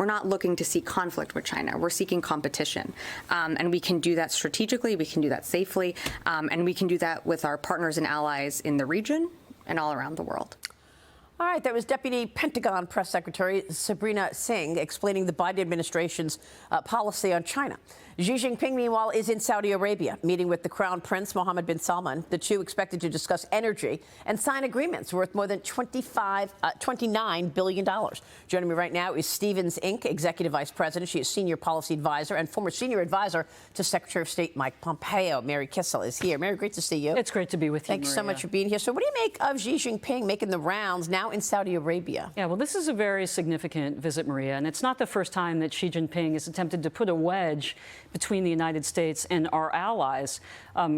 we're not looking to seek conflict with China. We're seeking competition. And we can do that strategically, we can do that safely, and we can do that with our partners and allies in the region and all around the world. All right, that was Deputy Pentagon Press Secretary Sabrina Singh explaining the Biden administration's policy on China. Xi Jinping, meanwhile, is in Saudi Arabia, meeting with the Crown Prince Mohammed bin Salman. The two expected to discuss energy and sign agreements worth more than $29 billion. Joining me right now is Stevens Inc., Executive Vice President. She is Senior Policy Advisor and former Senior Advisor to Secretary of State Mike Pompeo. Mary Kissel is here. Mary, great to see you. It's great to be with you, Thanks so much for being here. So what do you make of Xi Jinping making the rounds now in Saudi Arabia? Yeah, well, this is a very significant visit, Maria, and it's not the first time that Xi Jinping has attempted to put a wedge between the United States and our allies.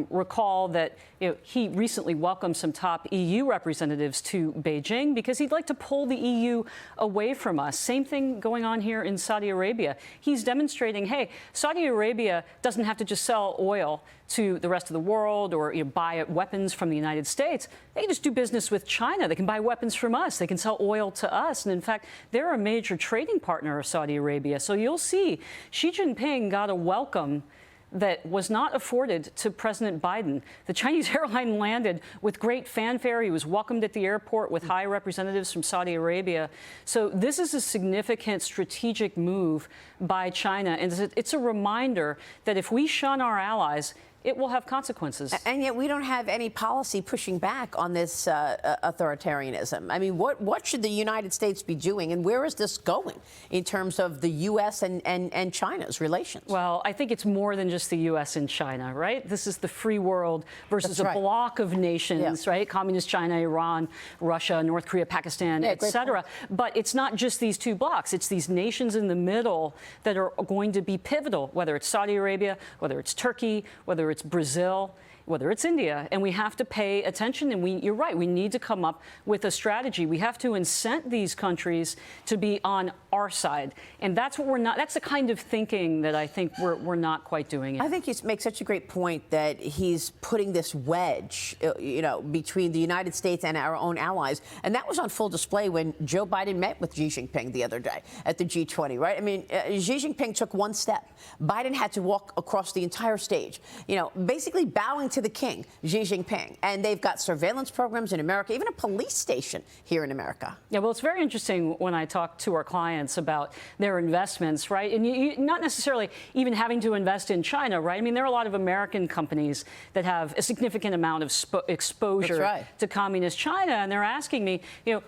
Recall that he recently welcomed some top EU representatives to Beijing because he'd like to pull the EU away from us. Same thing going on here in Saudi Arabia. He's demonstrating, hey, Saudi Arabia doesn't have to just sell oil to the rest of the world or buy weapons from the United States. They can just do business with China. They can buy weapons from us. They can sell oil to us. And in fact, they're a major trading partner of Saudi Arabia. So you'll see Xi Jinping got a welcome that was not afforded to President Biden. The Chinese airline landed with great fanfare. He was welcomed at the airport with high representatives from Saudi Arabia. So this is a significant strategic move by China. And it's a reminder that if we shun our allies, it will have consequences. And yet we don't have any policy pushing back on this authoritarianism. I mean, what should the United States be doing, and where is this going in terms of the U.S. and China's relations? Well, I think it's more than just the U.S. and China, right? This is the free world versus a bloc of nations, right? Communist China, Iran, Russia, North Korea, Pakistan, et cetera. But it's not just these two blocs. It's these nations in the middle that are going to be pivotal, whether it's Saudi Arabia, whether it's Turkey, whether it's Brazil, whether it's India, and we have to pay attention. And you're right, we need to come up with a strategy. We have to incent these countries to be on our side, and that's what we're not. That's the kind of thinking that I think we're not quite doing it. I think you make such a great point that he's putting this wedge, between the United States and our own allies, and that was on full display when Joe Biden met with Xi Jinping the other day at the G20. Right? I mean, Xi Jinping took one step. Biden had to walk across the entire stage, basically bowing to the king, Xi Jinping. And they've got surveillance programs in America, even a police station here in America. Yeah, well, it's very interesting when I talk to our clients about their investments, right? And you not necessarily even having to invest in China, right? I mean, there are a lot of American companies that have a significant amount of exposure to communist China. And they're asking me,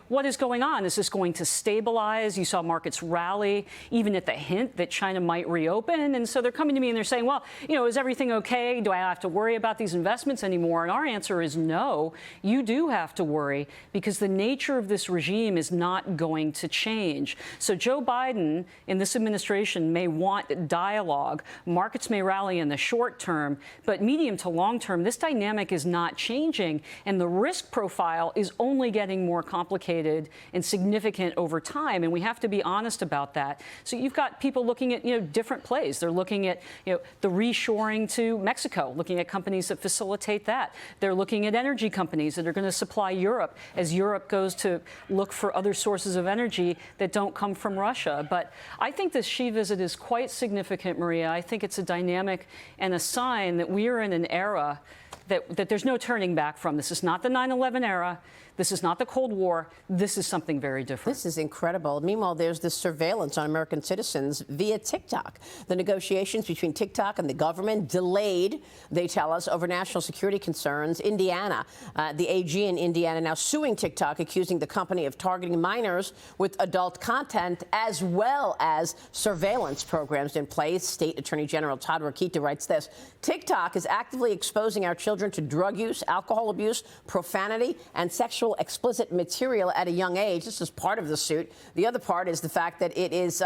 what is going on? Is this going to stabilize? You saw markets rally, even at the hint that China might reopen. And so they're coming to me and they're saying, well, is everything okay? Do I have to worry about these investments anymore? And our answer is no. You do have to worry because the nature of this regime is not going to change. So Joe Biden in this administration may want dialogue. Markets may rally in the short term, but medium to long term, this dynamic is not changing. And the risk profile is only getting more complicated and significant over time. And we have to be honest about that. So you've got people looking at, different plays. They're looking at, the reshoring to Mexico, looking at companies that facilitate that. They're looking at energy companies that are going to supply Europe as Europe goes to look for other sources of energy that don't come from Russia. But I think this Xi visit is quite significant, Maria. I think it's a dynamic and a sign that we are in an era that there's no turning back from. This is not the 9/11 era. This is not the Cold War. This is something very different. This is incredible. Meanwhile, there's this surveillance on American citizens via TikTok. The negotiations between TikTok and the government delayed, they tell us, over national security concerns. Indiana, the AG in Indiana now suing TikTok, accusing the company of targeting minors with adult content, as well as surveillance programs in place. State Attorney General Todd Rokita writes this: TikTok is actively exposing our children to drug use, alcohol abuse, profanity, and sexual explicit material at a young age. This is part of the suit. The other part is the fact that it is,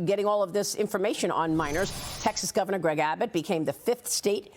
getting all of this information on minors. Texas Governor Greg Abbott became the 5th state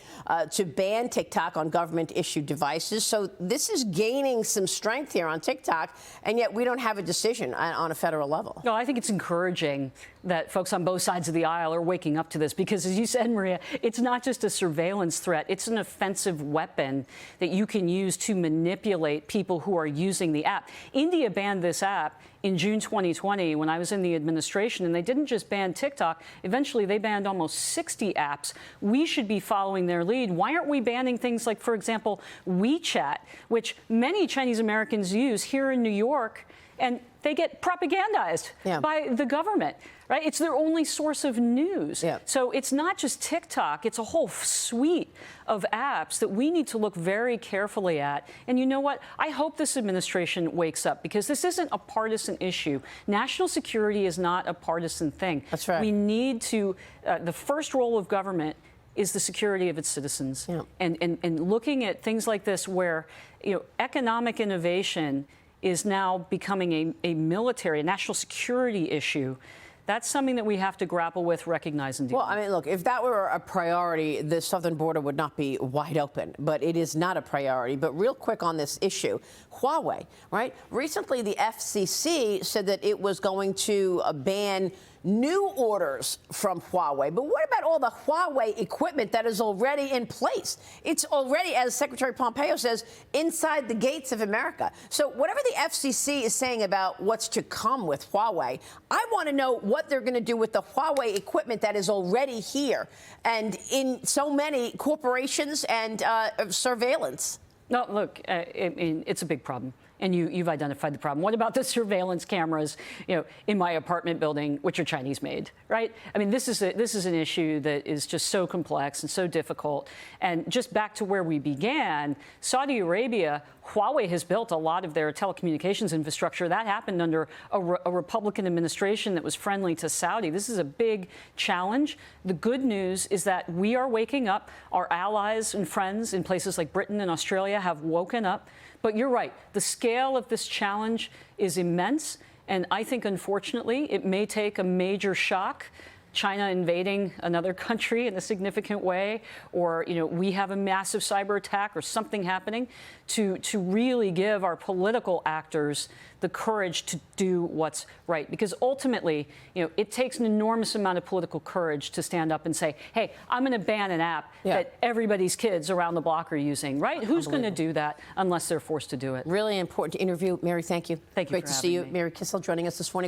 to ban TikTok on government-issued devices. So this is gaining some strength here on TikTok, and yet we don't have a decision on a federal level. No, I think it's encouraging that folks on both sides of the aisle are waking up to this because, as you said, Maria, it's not just a surveillance threat. It's an offensive weapon that you can use to manipulate people people who are using the app. India banned this app in June 2020 when I was in the administration, and they didn't just ban TikTok. Eventually, they banned almost 60 apps. We should be following their lead. Why aren't we banning things like, for example, WeChat, which many Chinese Americans use here in New York, and they get propagandized by the government, right? It's their only source of news. So it's not just TikTok, it's a whole suite of apps that we need to look very carefully at. And you know what? I hope this administration wakes up, because this isn't a partisan issue. National security is not a partisan thing. That's right. We need to, the first role of government is the security of its citizens. And looking at things like this where, economic innovation is now becoming a military, a national security issue. That's something that we have to grapple with, recognize, and deal with. Well, I mean, look, if that were a priority, the southern border would not be wide open. But it is not a priority. But real quick on this issue, Huawei, right? Recently, the FCC said that it was going to ban new orders from Huawei. But what about all the Huawei equipment that is already in place? It's already, as Secretary Pompeo says, inside the gates of America. So whatever the FCC is saying about what's to come with Huawei, I want to know what they're going to do with the Huawei equipment that is already here and in so many corporations and surveillance. No, look, it's a big problem. And you've identified the problem. What about the surveillance cameras, in my apartment building, which are Chinese made, right? I mean, this is an issue that is just so complex and so difficult. And just back to where we began, Saudi Arabia, Huawei has built a lot of their telecommunications infrastructure. That happened under a Republican administration that was friendly to Saudi. This is a big challenge. The good news is that we are waking up. Our allies and friends in places like Britain and Australia have woken up. But you're right. The scale of this challenge is immense. And I think, unfortunately, it may take a major shock, China invading another country in a significant way, or, we have a massive cyber attack or something happening to really give our political actors the courage to do what's right. Because ultimately, it takes an enormous amount of political courage to stand up and say, hey, I'm going to ban an app that everybody's kids around the block are using, right? Who's going to do that unless they're forced to do it? Really important interview. Mary, thank you. Thank you. Great to see you. Mary Kissel joining us this morning.